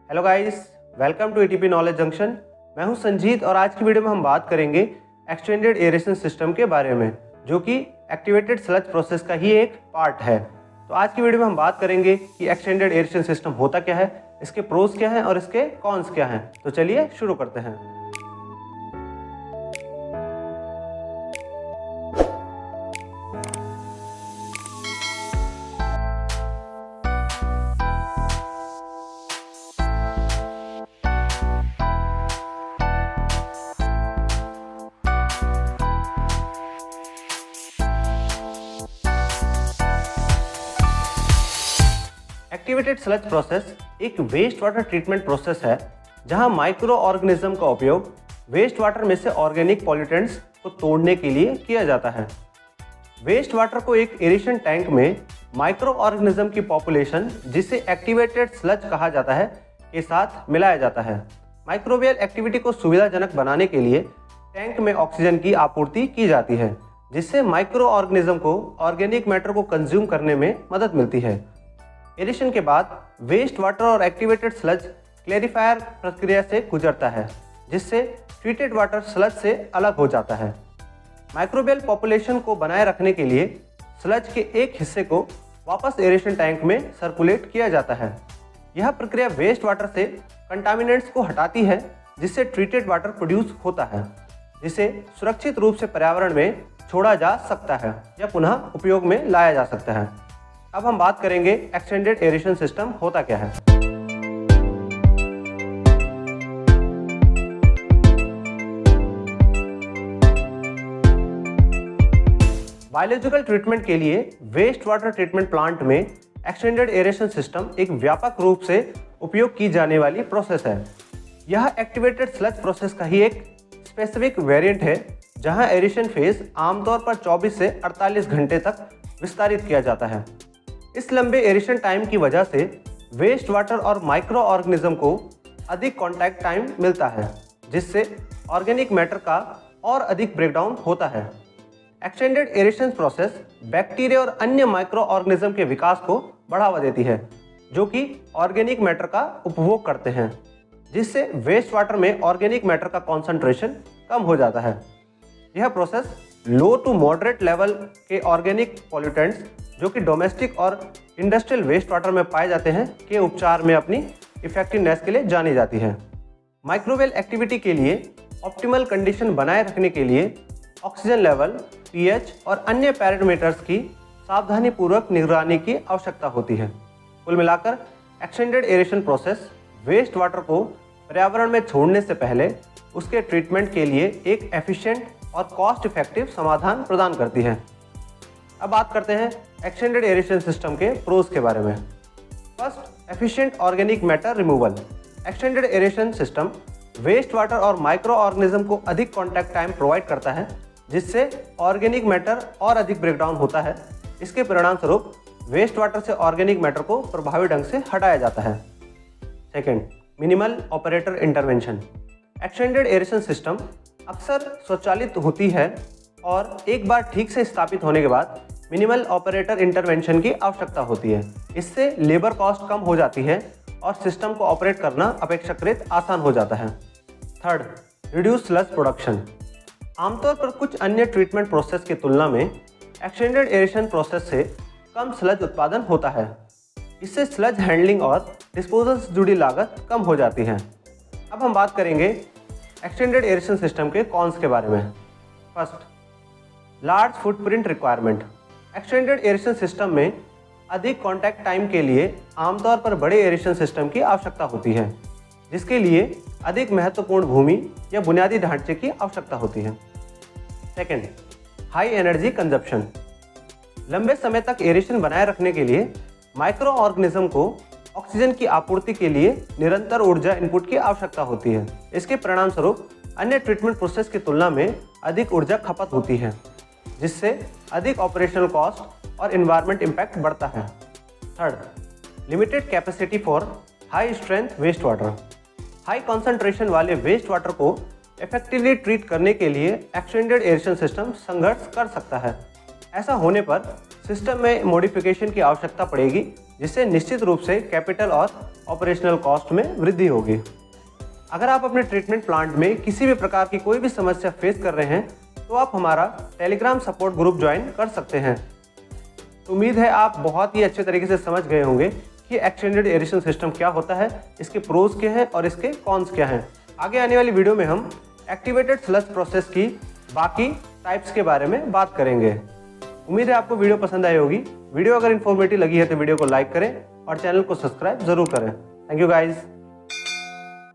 Hello guys, welcome to ATP knowledge junction. मैं हूं संजीत और आज की वीडियो में हम बात करेंगे एक्सटेंडेड एरेशन सिस्टम के बारे में, जो कि एक्टिवेटेड स्लज प्रोसेस का ही एक पार्ट है। तो आज की वीडियो में हम बात करेंगे कि एक्सटेंडेड एरेशन सिस्टम होता क्या है, इसके प्रोज क्या हैं और इसके कॉन्स क्या हैं। तो चलिए शुरू करते हैं। एक्टिवेटेड स्लज प्रोसेस एक वेस्ट वाटर ट्रीटमेंट प्रोसेस है, जहां माइक्रो ऑर्गेनिज्म का उपयोग वेस्ट वाटर में से ऑर्गेनिक पॉल्यूटेंट्स को तोड़ने के लिए किया जाता है। वेस्ट वाटर को एक एरेशन टैंक में माइक्रो ऑर्गेनिज्म की पॉपुलेशन, जिसे एक्टिवेटेड स्लज कहा जाता है, के साथ मिलाया जाता है। माइक्रोबियल एक्टिविटी को सुविधाजनक बनाने के लिए टैंक में ऑक्सीजन की आपूर्ति की जाती है, जिससे माइक्रो ऑर्गेनिज्म को ऑर्गेनिक मैटर को कंज्यूम करने में मदद मिलती है। एरेशन के बाद वेस्ट वाटर और एक्टिवेटेड स्लज क्लैरिफायर प्रक्रिया से गुजरता है, जिससे ट्रीटेड वाटर स्लज से अलग हो जाता है। माइक्रोबियल पॉपुलेशन को बनाए रखने के लिए स्लज के एक हिस्से को वापस एरेशन टैंक में सर्कुलेट किया जाता है। यह प्रक्रिया वेस्ट वाटर से कंटामिनेंट्स को हटाती है, जिससे ट्रीटेड वाटर प्रोड्यूस होता है, जिसे सुरक्षित रूप से पर्यावरण में छोड़ा जा सकता है या पुनः उपयोग में लाया जा सकता है। अब हम बात करेंगे एक्सटेंडेड एरेशन सिस्टम होता क्या है। बायोलॉजिकल ट्रीटमेंट के लिए वेस्ट वाटर ट्रीटमेंट प्लांट में एक्सटेंडेड एरेशन सिस्टम एक व्यापक रूप से उपयोग की जाने वाली प्रोसेस है। यह एक्टिवेटेड स्लज प्रोसेस का ही एक स्पेसिफिक वेरिएंट है, जहां एरेशन फेज आमतौर पर 24 से 48 घंटे तक विस्तारित किया जाता है। इस लंबे एरेशन टाइम की वजह से वेस्ट वाटर और माइक्रो ऑर्गेनिज्म को अधिक कांटेक्ट टाइम मिलता है, जिससे ऑर्गेनिक मैटर का और अधिक ब्रेकडाउन होता है। एक्सटेंडेड एरेशन प्रोसेस बैक्टीरिया और अन्य माइक्रो ऑर्गेनिज्म के विकास को बढ़ावा देती है, जो कि ऑर्गेनिक मैटर का उपभोग करते हैं, जिससे वेस्ट वाटर में ऑर्गेनिक मैटर का कॉन्सेंट्रेशन कम हो जाता है। यह process low to moderate level के ऑर्गेनिक पॉल्यूटेंट्स, जो कि डोमेस्टिक और इंडस्ट्रियल वेस्ट वाटर में पाए जाते हैं, के उपचार में अपनी इफेक्टिवनेस के लिए जानी जाती है। माइक्रोबियल एक्टिविटी के लिए ऑप्टिमल कंडीशन बनाए रखने के लिए ऑक्सीजन लेवल, पीएच और अन्य पैरामीटर्स की सावधानीपूर्वक निगरानी की आवश्यकता होती है। कुल मिलाकर extended aeration process waste water को पर्यावरण में छोड़ने से पहले उसके ट्रीटमेंट के लिए एक एफिशिएंट और कॉस्ट इफेक्टिव समाधान प्रदान करती है। अब बात करते हैं एक्सटेंडेड एरेशन सिस्टम के प्रोज के बारे में। First, efficient organic matter removal. Extended aeration system waste water और माइक्रो ऑर्गेनिज्म को अधिक कांटेक्ट टाइम प्रोवाइड करता है, जिससे ऑर्गेनिक मैटर और अधिक ब्रेकडाउन होता है। इसके परिणाम स्वरूप वेस्ट वाटर से ऑर्गेनिक मैटर को प्रभावी ढंग से हटाया जाता है। Second, minimal operator intervention. Extended aeration system अक्सर स्वचालित होती है और एक बार ठीक से स्थापित होने के बाद मिनिमल ऑपरेटर इंटरवेंशन की आवश्यकता होती है। इससे लेबर कॉस्ट कम हो जाती है और सिस्टम को ऑपरेट करना अपेक्षाकृत आसान हो जाता है। Third, reduce sludge production. आमतौर पर कुछ अन्य ट्रीटमेंट प्रोसेस की तुलना में एक्सटेंडेड एरेशन प्रोसेस से कम स्लज उत्पादन होता है। इससे स्लज हैंडलिंग और डिस्पोजल से जुड़ी लागत कम हो जाती है। अब हम बात करेंगे एक्सटेंडेड एरेशन सिस्टम के कॉन्स के बारे में। First, large footprint requirement. Extended aeration system में अधिक कांटेक्ट टाइम के लिए आमतौर पर बड़े एरेशन सिस्टम की आवश्यकता होती है, जिसके लिए अधिक महत्वपूर्ण भूमि या बुनियादी ढांचे की आवश्यकता होती है। Second, high energy consumption. लंबे समय तक एरेशन बनाए रखने के लिए माइक्रो ऑर्गेनिज्म को ऑक्सीजन की आपूर्ति के लिए निरंतर ऊर्जा इनपुट की आवश्यकता होती है। इसके परिणाम स्वरूप अन्य ट्रीटमेंट प्रोसेस की तुलना में अधिक ऊर्जा खपत होती है, जिससे अधिक ऑपरेशनल कॉस्ट और एनवायरनमेंट इम्पैक्ट बढ़ता है। Third, limited capacity for high strength waste water. High concentration वाले वेस्ट वाटर को इफेक्टिवली ट्रीट करने के लिए एक्सटेंडेड एरेशन सिस्टम संघर्ष कर सकता है। ऐसा होने पर सिस्टम में मॉडिफिकेशन की आवश्यकता पड़ेगी, जिससे निश्चित रूप से कैपिटल और ऑपरेशनल कॉस्ट में वृद्धि होगी। अगर आप अपने ट्रीटमेंट प्लांट में किसी भी प्रकार की कोई भी समस्या फेस कर रहे हैं तो आप हमारा टेलीग्राम सपोर्ट ग्रुप ज्वाइन कर सकते हैं। तो उम्मीद है आप बहुत ही अच्छे तरीके से समझ गए होंगे कि एक्सटेंडेड एरेशन सिस्टम क्या होता है, इसके प्रोज क्या हैं और इसके कॉन्स क्या हैं। आगे आने वाली वीडियो में हम एक्टिवेटेड स्लज प्रोसेस की बाकी टाइप्स के बारे में बात करेंगे। उम्मीद है आपको वीडियो पसंद आई होगी। वीडियो अगर इन्फॉर्मेटिव लगी है तो वीडियो को लाइक करें और चैनल को सब्सक्राइब जरूर करें। Thank you guys.